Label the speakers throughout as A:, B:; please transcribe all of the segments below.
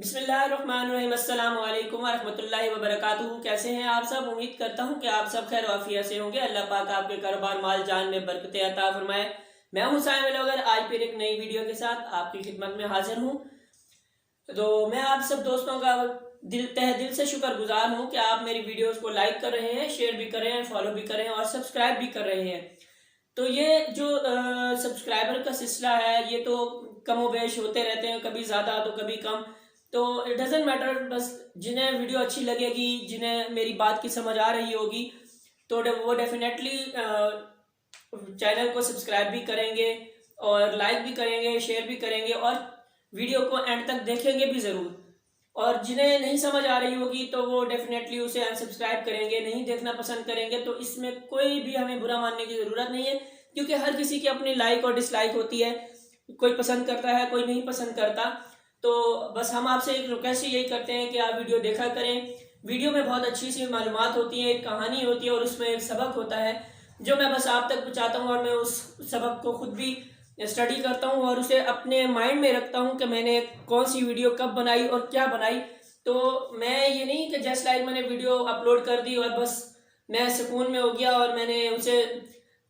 A: بسم اللہ الرحمن الرحیم۔ السلام علیکم ورحمۃ اللہ وبرکاتہ۔ کیسے ہیں آپ سب؟ امید کرتا ہوں کہ آپ سب خیر و عافیت سے ہوں گے۔ اللہ پاک آپ کے کاروبار مال جان میں برکتیں عطا فرمائے۔ میں ہوں سائم بلاگر، آج پھر ایک نئی ویڈیو کے ساتھ آپ کی خدمت میں حاضر ہوں۔ تو میں آپ سب دوستوں کا تہ دل سے شکر گزار ہوں کہ آپ میری ویڈیوز کو لائک کر رہے ہیں، شیئر بھی کر رہے ہیں، فالو بھی کر رہے ہیں اور سبسکرائب بھی کر رہے ہیں۔ تو یہ جو سبسکرائبر کا سلسلہ ہے یہ تو کم و بیش ہوتے رہتے ہیں، کبھی زیادہ تو کبھی کم، تو اٹ ڈزنٹ میٹر۔ بس جنہیں ویڈیو اچھی لگے گی، جنہیں میری بات کی سمجھ آ رہی ہوگی تو وہ ڈیفینیٹلی چینل کو سبسکرائب بھی کریں گے اور لائک بھی کریں گے، شیئر بھی کریں گے اور ویڈیو کو اینڈ تک دیکھیں گے بھی ضرور۔ اور جنہیں نہیں سمجھ آ رہی ہوگی تو وہ ڈیفینیٹلی اسے انسبسکرائب کریں گے، نہیں دیکھنا پسند کریں گے۔ تو اس میں کوئی بھی ہمیں برا ماننے کی ضرورت نہیں ہے، کیونکہ ہر کسی کی اپنی لائک اور ڈس لائک ہوتی ہے، کوئی پسند کرتا ہے، کوئی نہیں پسند کرتا۔ تو بس ہم آپ سے ایک ریکویسٹ یہی کرتے ہیں کہ آپ ویڈیو دیکھا کریں۔ ویڈیو میں بہت اچھی سی معلومات ہوتی ہیں، ایک کہانی ہوتی ہے اور اس میں ایک سبق ہوتا ہے جو میں بس آپ تک پہنچاتا ہوں، اور میں اس سبق کو خود بھی اسٹڈی کرتا ہوں اور اسے اپنے مائنڈ میں رکھتا ہوں کہ میں نے کون سی ویڈیو کب بنائی اور کیا بنائی۔ تو میں یہ نہیں کہ جسٹ لائک میں نے ویڈیو اپلوڈ کر دی اور بس میں سکون میں ہو گیا اور میں نے اسے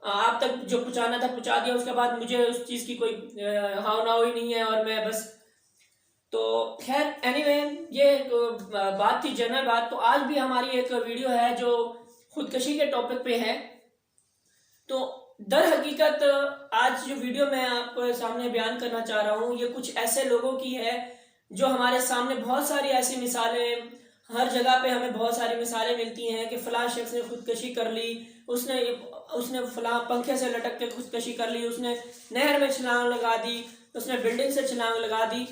A: آپ تک جو پہنچانا تھا پہنچا دیا، اس کے بعد مجھے اس چیز کی کوئی ہاؤ ناؤ ہی نہیں ہے اور میں بس تو خیر اینی وے یہ بات تھی جنرل بات۔ تو آج بھی ہماری ایک ویڈیو ہے جو خودکشی کے ٹاپک پہ ہے۔ تو در حقیقت آج جو ویڈیو میں آپ کو سامنے بیان کرنا چاہ رہا ہوں یہ کچھ ایسے لوگوں کی ہے جو ہمارے سامنے بہت ساری ایسی مثالیں، ہر جگہ پہ ہمیں بہت ساری مثالیں ملتی ہیں کہ فلاں شخص نے خودکشی کر لی، اس نے فلاں پنکھے سے لٹک کے خودکشی کر لی، اس نے نہر میں چھلانگ لگا دی، اس نے بلڈنگ سے چھلانگ لگا دی۔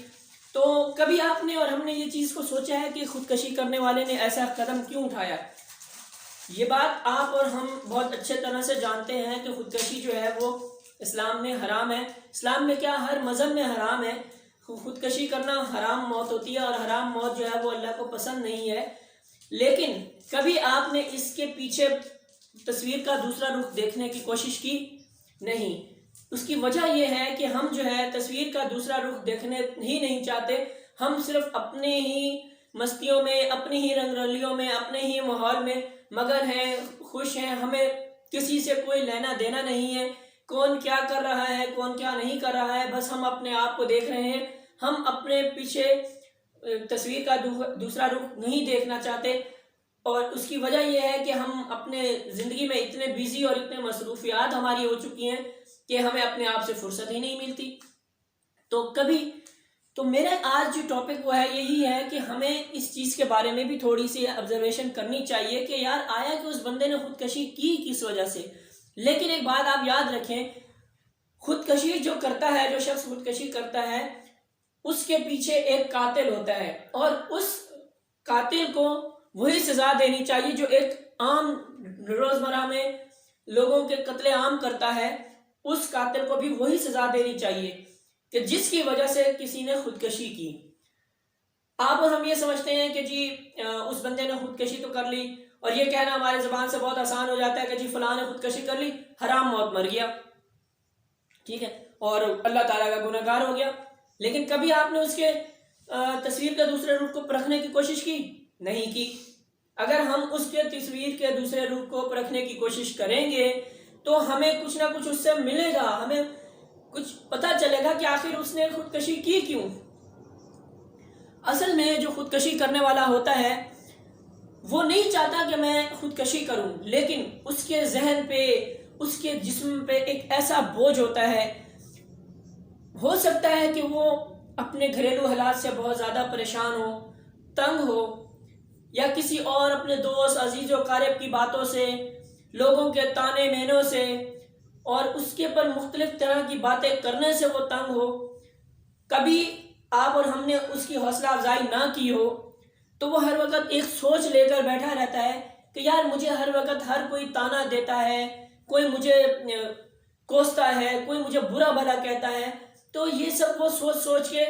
A: تو کبھی آپ نے اور ہم نے یہ چیز کو سوچا ہے کہ خودکشی کرنے والے نے ایسا قدم کیوں اٹھایا؟ یہ بات آپ اور ہم بہت اچھے طرح سے جانتے ہیں کہ خودکشی جو ہے وہ اسلام میں حرام ہے۔ اسلام میں کیا، ہر مذہب میں حرام ہے۔ خودکشی کرنا حرام موت ہوتی ہے اور حرام موت جو ہے وہ اللہ کو پسند نہیں ہے۔ لیکن کبھی آپ نے اس کے پیچھے تصویر کا دوسرا رخ دیکھنے کی کوشش کی؟ نہیں۔ اس کی وجہ یہ ہے کہ ہم جو ہے تصویر کا دوسرا رخ دیکھنے ہی نہیں چاہتے۔ ہم صرف اپنے ہی مستیوں میں، اپنی ہی رنگ رلیوں میں، اپنے ہی ماحول میں مگن ہیں، خوش ہیں۔ ہمیں کسی سے کوئی لینا دینا نہیں ہے، کون کیا کر رہا ہے، کون کیا نہیں کر رہا ہے، بس ہم اپنے آپ کو دیکھ رہے ہیں۔ ہم اپنے پیچھے تصویر کا دوسرا رخ نہیں دیکھنا چاہتے، اور اس کی وجہ یہ ہے کہ ہم اپنے زندگی میں اتنے بیزی اور اتنے مصروفیات ہماری ہو چکی ہیں کہ ہمیں اپنے آپ سے فرصت ہی نہیں ملتی۔ تو میرا آج جو ٹاپک وہ ہے یہی ہے کہ ہمیں اس چیز کے بارے میں بھی تھوڑی سی آبزرویشن کرنی چاہیے کہ یار آیا کہ اس بندے نے خودکشی کی کس وجہ سے۔ لیکن ایک بات آپ یاد رکھیں، خودکشی جو کرتا ہے، جو شخص خودکشی کرتا ہے، اس کے پیچھے ایک قاتل ہوتا ہے، اور اس قاتل کو وہی سزا دینی چاہیے جو ایک عام روزمرہ میں لوگوں کے قتل عام کرتا ہے۔ اس قاتل کو بھی وہی سزا دینی چاہیے کہ جس کی وجہ سے کسی نے خودکشی کی۔ آپ اور ہم یہ سمجھتے ہیں کہ جی اس بندے نے خودکشی تو کر لی، اور یہ کہنا ہمارے زبان سے بہت آسان ہو جاتا ہے کہ جی فلاں نے خودکشی کر لی، حرام موت مر گیا، ٹھیک ہے، اور اللہ تعالیٰ کا گناہ گار ہو گیا۔ لیکن کبھی آپ نے اس کے تصویر کے دوسرے رخ کو پرکھنے کی کوشش کی؟ نہیں کی۔ اگر ہم اس کے تصویر کے دوسرے رخ کو پرکھنے کی کوشش کریں گے تو ہمیں کچھ نہ کچھ اس سے ملے گا، ہمیں کچھ پتہ چلے گا کہ آخر اس نے خودکشی کی کیوں۔ اصل میں جو خودکشی کرنے والا ہوتا ہے وہ نہیں چاہتا کہ میں خودکشی کروں، لیکن اس کے ذہن پہ، اس کے جسم پہ ایک ایسا بوجھ ہوتا ہے۔ ہو سکتا ہے کہ وہ اپنے گھریلو حالات سے بہت زیادہ پریشان ہو، تنگ ہو، یا کسی اور اپنے دوست عزیز و اقارب کی باتوں سے، لوگوں کے تانے مینوں سے اور اس کے پر مختلف طرح کی باتیں کرنے سے وہ تنگ ہو۔ کبھی آپ اور ہم نے اس کی حوصلہ افزائی نہ کی ہو تو وہ ہر وقت ایک سوچ لے کر بیٹھا رہتا ہے کہ یار مجھے ہر وقت ہر کوئی تانا دیتا ہے، کوئی مجھے کوستا ہے، کوئی مجھے برا بھلا کہتا ہے۔ تو یہ سب وہ سوچ سوچ کے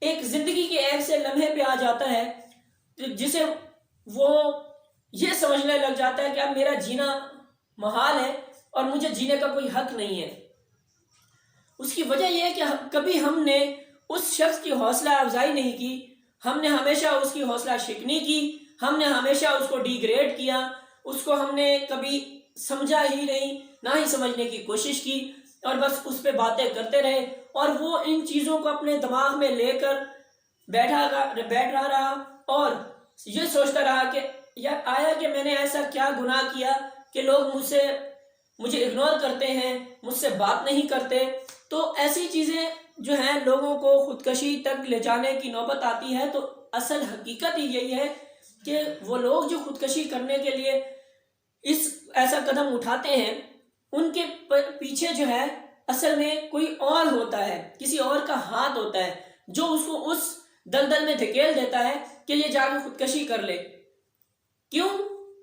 A: ایک زندگی کے ایسے لمحے پہ آ جاتا ہے جسے وہ یہ سمجھنے لگ جاتا ہے کہ اب میرا جینا محال ہے اور مجھے جینے کا کوئی حق نہیں ہے۔ اس کی وجہ یہ ہے کہ کبھی ہم نے اس شخص کی حوصلہ افزائی نہیں کی، ہم نے ہمیشہ اس کی حوصلہ شکنی کی، ہم نے ہمیشہ اس کو ڈی گریڈ کیا، اس کو ہم نے کبھی سمجھا ہی نہیں، نہ ہی سمجھنے کی کوشش کی، اور بس اس پہ باتیں کرتے رہے، اور وہ ان چیزوں کو اپنے دماغ میں لے کر بیٹھ رہا اور یہ سوچتا رہا کہ یار آیا کہ میں نے ایسا کیا گناہ کیا کہ لوگ مجھے اگنور کرتے ہیں، مجھ سے بات نہیں کرتے۔ تو ایسی چیزیں جو ہیں لوگوں کو خودکشی تک لے جانے کی نوبت آتی ہے۔ تو اصل حقیقت ہی یہی ہے کہ وہ لوگ جو خودکشی کرنے کے لیے ایسا قدم اٹھاتے ہیں، ان کے پیچھے جو ہے اصل میں کوئی اور ہوتا ہے، کسی اور کا ہاتھ ہوتا ہے جو اس کو اس دلدل میں دھکیل دیتا ہے کہ یہ جا کے خودکشی کر لے۔ کیوں؟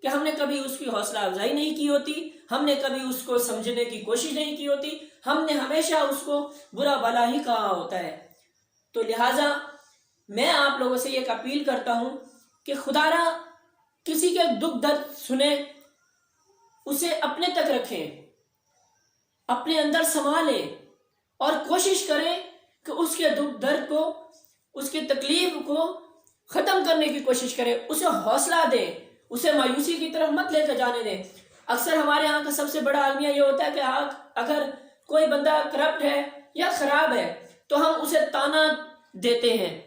A: کہ ہم نے کبھی اس کی حوصلہ افزائی نہیں کی ہوتی، ہم نے کبھی اس کو سمجھنے کی کوشش نہیں کی ہوتی، ہم نے ہمیشہ اس کو برا بھلا ہی کہا ہوتا ہے۔ تو لہٰذا میں آپ لوگوں سے ایک اپیل کرتا ہوں کہ خدا را کسی کے دکھ درد سنیں، اسے اپنے تک رکھیں، اپنے اندر سنبھالیں، اور کوشش کریں کہ اس کے دکھ درد کو، اس کی تکلیف کو ختم کرنے کی کوشش کریں، اسے حوصلہ دیں، اسے مایوسی کی طرف مت لے کر جانے دیں۔ اکثر ہمارے ہاں کا سب سے بڑا المیہ یہ ہوتا ہے کہ اگر کوئی بندہ کرپٹ ہے یا خراب ہے تو ہم اسے تانا دیتے ہیں،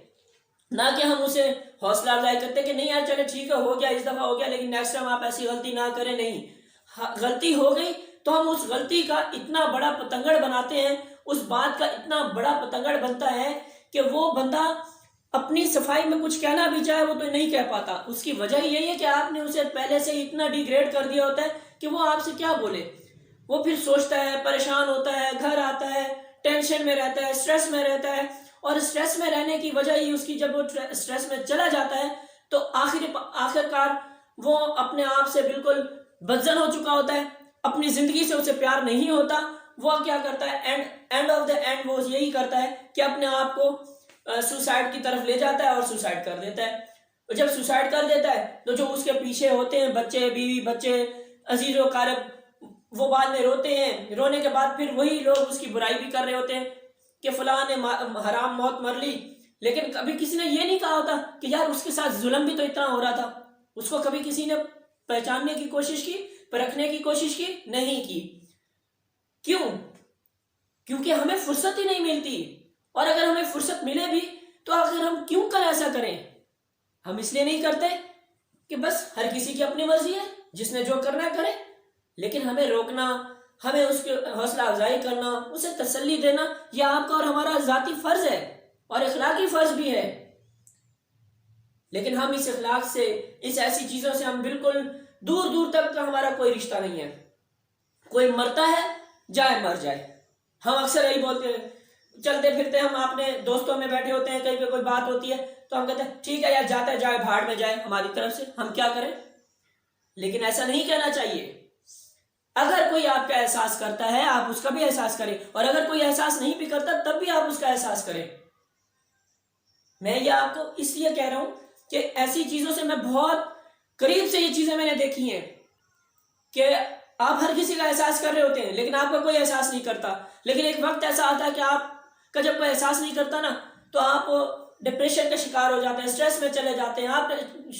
A: نہ کہ ہم اسے حوصلہ افزائی کرتے کہ نہیں یار چلے ٹھیک ہے، ہو گیا، اس دفعہ ہو گیا، لیکن نیکسٹ ٹائم آپ ایسی غلطی نہ کریں۔ نہیں، غلطی ہو گئی تو ہم اس غلطی کا اتنا بڑا پتنگڑ بناتے ہیں، اس بات کا اتنا بڑا پتنگڑ بنتا ہے کہ وہ بندہ اپنی صفائی میں کچھ کہنا بھی چاہے وہ تو نہیں کہہ پاتا۔ اس کی وجہ یہی ہے کہ آپ نے اسے پہلے سے اتنا ڈی گریڈ کر دیا ہوتا ہے کہ وہ آپ سے کیا بولے۔ وہ پھر سوچتا ہے، پریشان ہوتا ہے، گھر آتا ہے، ٹینشن میں رہتا ہے، سٹریس میں رہتا ہے، اور سٹریس میں رہنے کی وجہ ہی اس کی، جب وہ سٹریس میں چلا جاتا ہے تو آخر کار وہ اپنے آپ سے بالکل بدزن ہو چکا ہوتا ہے، اپنی زندگی سے اسے پیار نہیں ہوتا۔ وہ کیا کرتا ہے، اینڈ آف دا اینڈ وہ یہی کرتا ہے کہ اپنے آپ کو سوسائڈ کی طرف لے جاتا ہے اور سوسائڈ کر دیتا ہے۔ اور جب سوسائڈ کر دیتا ہے تو جو اس کے پیچھے ہوتے ہیں، بچے، بیوی، بچے، عزیز و اقارب، وہ بعد میں روتے ہیں، رونے کے بعد پھر وہی لوگ اس کی برائی بھی کر رہے ہوتے ہیں کہ فلاں نے حرام موت مر لی، لیکن کبھی کسی نے یہ نہیں کہا ہوتا کہ یار اس کے ساتھ ظلم بھی تو اتنا ہو رہا تھا۔ اس کو کبھی کسی نے پہچاننے کی کوشش کی، پرکھنے کی کوشش کی؟ نہیں کی۔ کیوں؟ کیونکہ ہمیں فرصت ہی نہیں ملتی، اور اگر ہمیں فرصت ملے بھی تو آخر ہم کیوں کر ایسا کریں؟ ہم اس لیے نہیں کرتے کہ بس ہر کسی کی اپنی مرضی ہے، جس نے جو کرنا ہے کرے، لیکن ہمیں روکنا، ہمیں اس کی حوصلہ افزائی کرنا، اسے تسلی دینا، یہ آپ کا اور ہمارا ذاتی فرض ہے اور اخلاقی فرض بھی ہے۔ لیکن ہم اس اخلاق سے، اس ایسی چیزوں سے ہم بالکل دور دور تک کا ہمارا کوئی رشتہ نہیں ہے۔ کوئی مرتا ہے جائے مر جائے، ہم اکثر یہی بولتے ہیں، چلتے پھرتے ہم اپنے دوستوں میں بیٹھے ہوتے ہیں، کہیں پہ کوئی بات ہوتی ہے تو ہم کہتے ہیں ٹھیک ہے یار، جاتا ہے جائے، بھاڑ میں جائے، ہماری طرف سے ہم کیا کریں؟ لیکن ایسا نہیں کہنا چاہیے۔ اگر کوئی آپ کا احساس کرتا ہے آپ اس کا بھی احساس کریں، اور اگر کوئی احساس نہیں بھی کرتا تب بھی آپ اس کا احساس کریں۔ میں یہ آپ کو اس لیے کہہ رہا ہوں کہ ایسی چیزوں سے میں بہت قریب سے یہ چیزیں میں نے دیکھی ہیں کہ آپ ہر کسی کا احساس کر رہے ہوتے ہیں لیکن آپ کا کوئی احساس نہیں کرتا، لیکن ایک وقت ایسا آتا ہے کہ آپ کا جب کوئی احساس نہیں کرتا نا تو آپ ڈپریشن کا شکار ہو جاتے ہیں، سٹریس میں چلے جاتے ہیں، آپ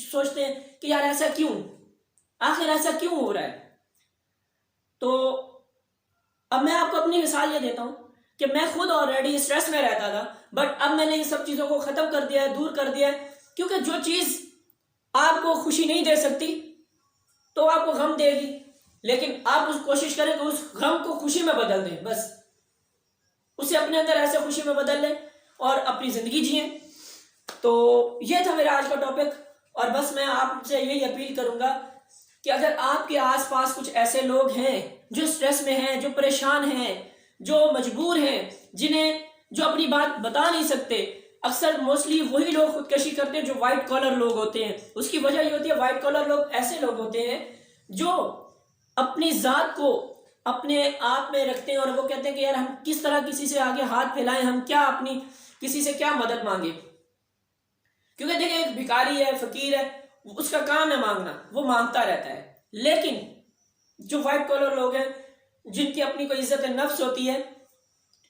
A: سوچتے ہیں کہ یار ایسا کیوں، آخر ایسا کیوں ہو رہا ہے۔ تو اب میں آپ کو اپنی مثال یہ دیتا ہوں کہ میں خود آلریڈی سٹریس میں رہتا تھا، بٹ اب میں نے ان سب چیزوں کو ختم کر دیا ہے، دور کر دیا ہے، کیونکہ جو چیز آپ کو خوشی نہیں دے سکتی تو آپ کو غم دے گی، لیکن آپ اس کوشش کریں کہ اس غم کو خوشی میں بدل دیں، بس اسے اپنے اندر ایسے خوشی میں بدل لیں اور اپنی زندگی جئیں۔ تو یہ تھا میرا آج کا ٹاپک، اور بس میں آپ سے یہی اپیل کروں گا کہ اگر آپ کے آس پاس کچھ ایسے لوگ ہیں جو سٹریس میں ہیں، جو پریشان ہیں، جو مجبور ہیں، جو اپنی بات بتا نہیں سکتے، اکثر موسٹلی وہی لوگ خودکشی کرتے ہیں جو وائٹ کالر لوگ ہوتے ہیں۔ اس کی وجہ یہ ہوتی ہے، وائٹ کالر لوگ ایسے لوگ ہوتے ہیں جو اپنی ذات کو اپنے آپ میں رکھتے ہیں، اور وہ کہتے ہیں کہ یار ہم کس طرح کسی سے آگے ہاتھ پھیلائیں، ہم کیا اپنی کسی سے کیا مدد مانگے، کیونکہ دیکھیں ایک بھکاری ہے، فقیر ہے، اس کا کام ہے مانگنا، وہ مانگتا رہتا ہے۔ لیکن جو وائٹ کالر لوگ ہیں جن کی اپنی کوئی عزت نفس ہوتی ہے،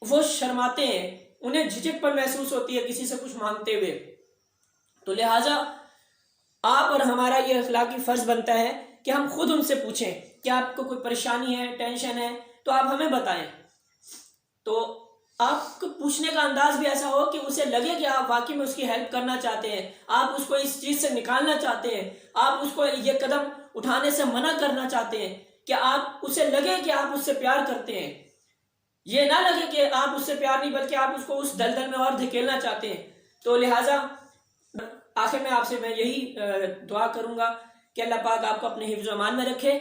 A: وہ شرماتے ہیں، انہیں جھجک پر محسوس ہوتی ہے کسی سے کچھ مانگتے ہوئے، تو لہٰذا آپ اور ہمارا یہ اخلاقی فرض بنتا ہے کہ ہم خود ان سے پوچھیں کہ آپ کو کوئی پریشانی ہے، ٹینشن ہے تو آپ ہمیں بتائیں. تو آپ کو پوچھنے کا انداز بھی ایسا ہو کہ اسے لگے کہ آپ واقعی میں اس کی ہیلپ کرنا چاہتے ہیں، آپ اس کو اس چیز سے نکالنا چاہتے ہیں، آپ اس کو یہ قدم اٹھانے سے منع کرنا چاہتے ہیں، کہ آپ اسے لگے کہ آپ اس سے پیار کرتے ہیں. یہ نہ لگے کہ آپ اس سے پیار نہیں بلکہ آپ اس کو اس دلدل میں اور دھکیلنا چاہتے ہیں. تو لہٰذا آخر میں آپ سے میں یہی دعا کروں گا کہ اللہ پاک آپ کو اپنے حفظ و امان میں رکھے،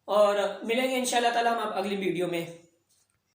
A: اور ملیں گے انشاءاللہ تعالی ہم اگلی ویڈیو میں.